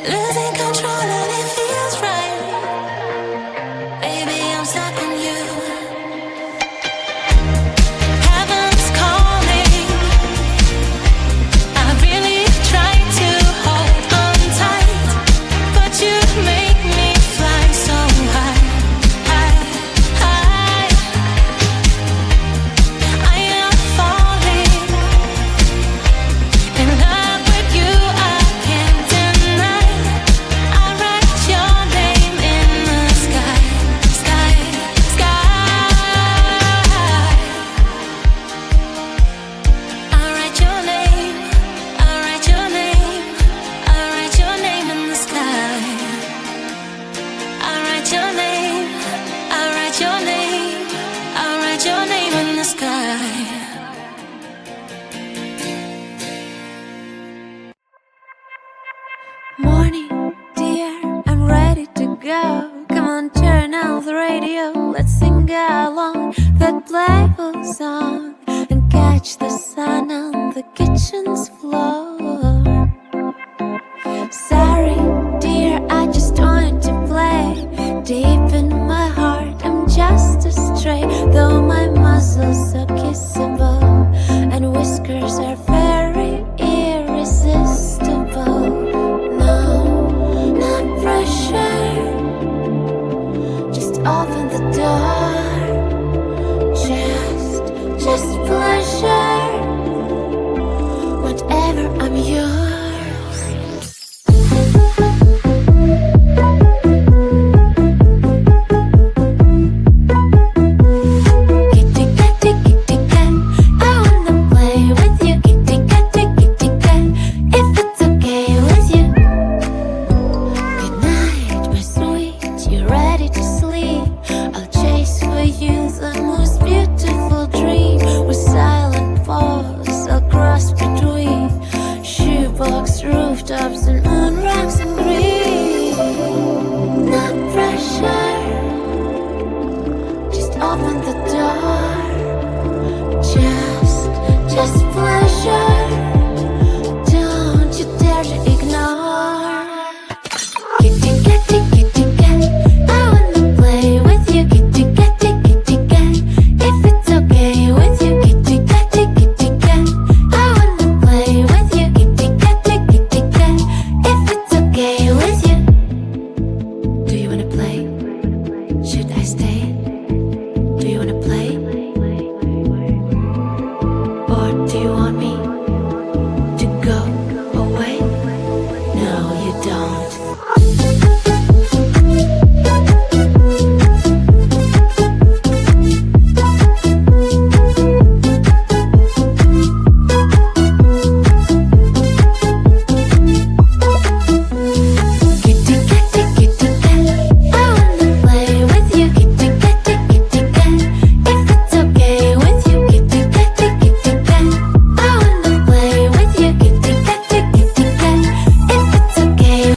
losing control and it feels right. Baby, I'm stuck on you. Heaven's calling. I really try to hold on tight, but you make me fly so high, high, high. I am falling in love with you. I can't deny. I write your name in the sky, sky, sky. I write your name. I write your name. I write your name in the sky. I write your name. I write your name. I write your name in the sky. Morning, dear, I'm ready to go. Come on, turn out the radio. Let's sing along that playful song and catch the sun on the kitchen's floor. Sorry, dear, I just wanted to play. Deep in my heart, I'm just a stray. Though my muscles are kissable and whiskers are very irresistible. No, not pressure. Just open the door. Just pleasure. Whatever, I'm yours. Kitty catty kitty cat, I wanna play with you. Kitty catty kitty cat, if it's okay with you. Good night, my sweet, you ready to sleep? I'll chase for you the most beautiful dream. With silent paws, I'll cross between shoebox rooftops and moon rocks and green. Not pressure, just open the door. Just pleasure. Don't you dare to ignore. Kitty catty kitty cat, I wanna play with you. Kitty catty kitty cat, if it's okay with you. Kitty catty kitty cat, I wanna play with you. Kitty catty kitty cat, if it's okay with you. Do you wanna play? Should I stay? Do you wanna play? Or do you want me to go away? No, you don't. Kitty catty kitty cat, I wanna play with you. Kitty catty kitty cat, if it's okay with you. Kitty catty kitty cat, I wanna play with you. Kitty catty kitty cat, if it's okay.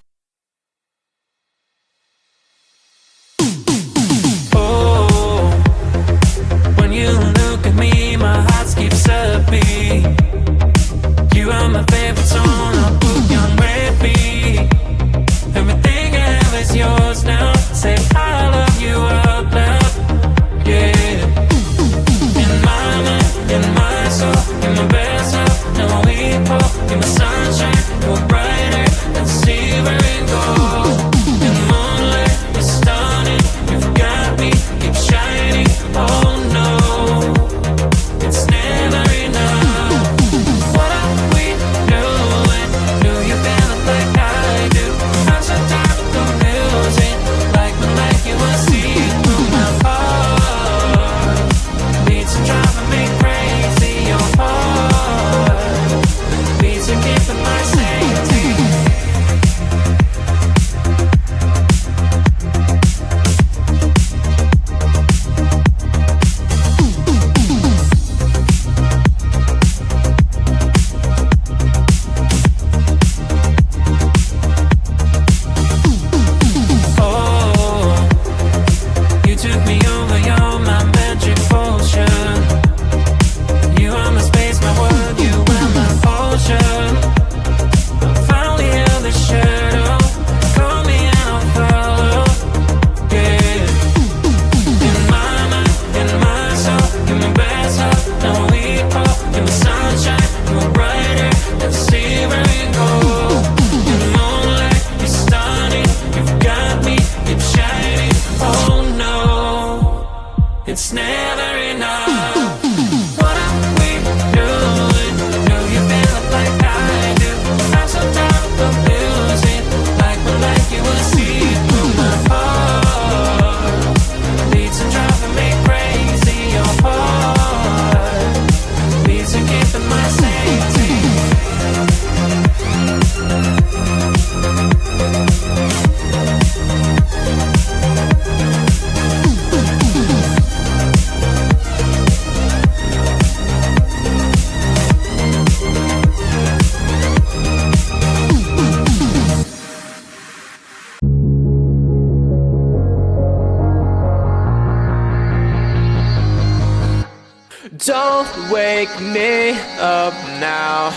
Don't wake me up now.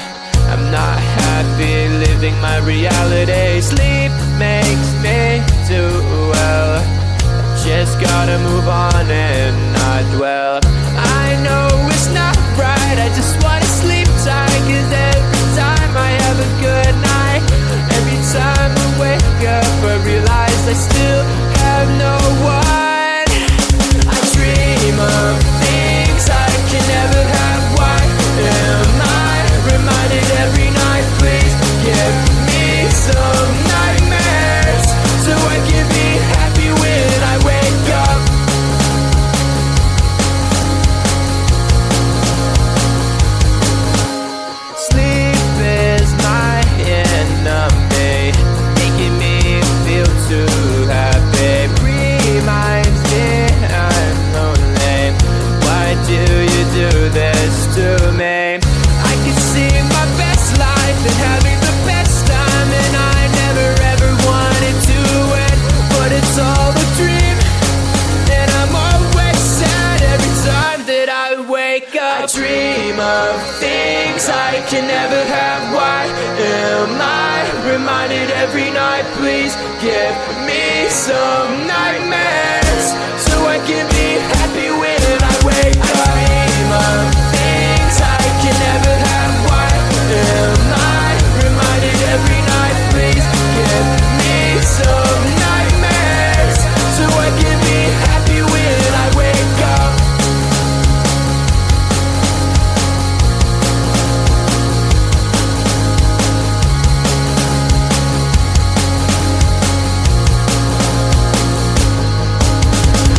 I'm not happy living my reality. Sleep makes me do well. Just gotta move on and not dwell. I know it's not right, I just wanna sleep tight. Cause every time I have a good night, every time I wake up I realize I still have no one. I dream of things I can never have. Why am I reminded every night? Please give me some nightmares so I can be happy when I wake up. Sleep is my enemy, making me feel too happy. Reminds me I'm lonely. Why do you do this to me? I can see my best life and having the best time, and I never ever wanted to end, but it's all a dream, and I'm always sad every time that I wake up. I dream of things I can never have. Why am I reminded every night? Please give me some nightmares so I can be happy when I wake up. I dream of things I can never have. Why am I reminded every night? Please give me some nightmares so I can be happy when I wake up.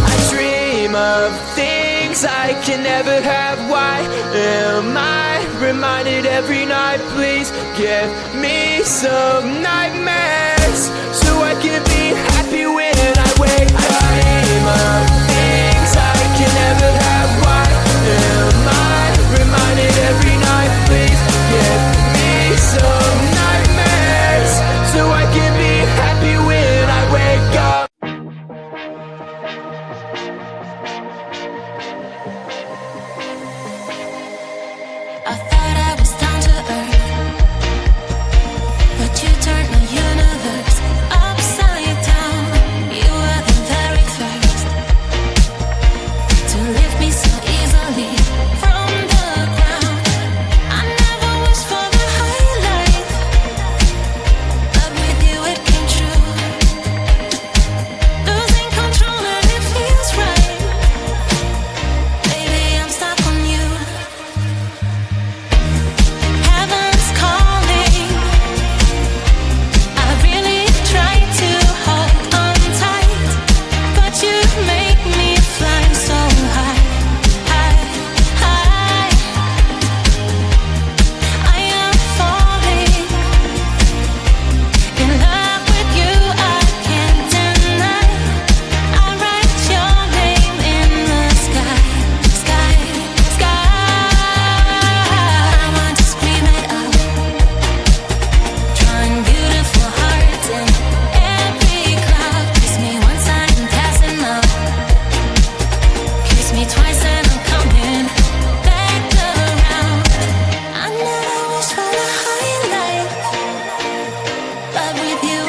I dream of things I can never have. Why am I reminded every night? Please give me some nightmares so I can be happy when I wake up. I dream of things I can never have. Why am I reminded every night? Please give me some nightmares so I can be happy when I wake up. I thought I was down to earth, but you turned my universe upside down. You were the very first to lift me so easily from the ground. I never wished for the highlight, but with you it came true. Losing control and it feels right. Baby, I'm stuck on you. Heaven's calling. I really try to hold on tight, but you make me fly so high, high, high. I am falling in love with you. I can't deny. I write your name in the sky, sky, sky. I want to scream it out, drawing beautiful hearts in every cloud. Kiss me once I'm passing out. Kiss me twice and I'm coming back around. I never wish for the highlight, but with you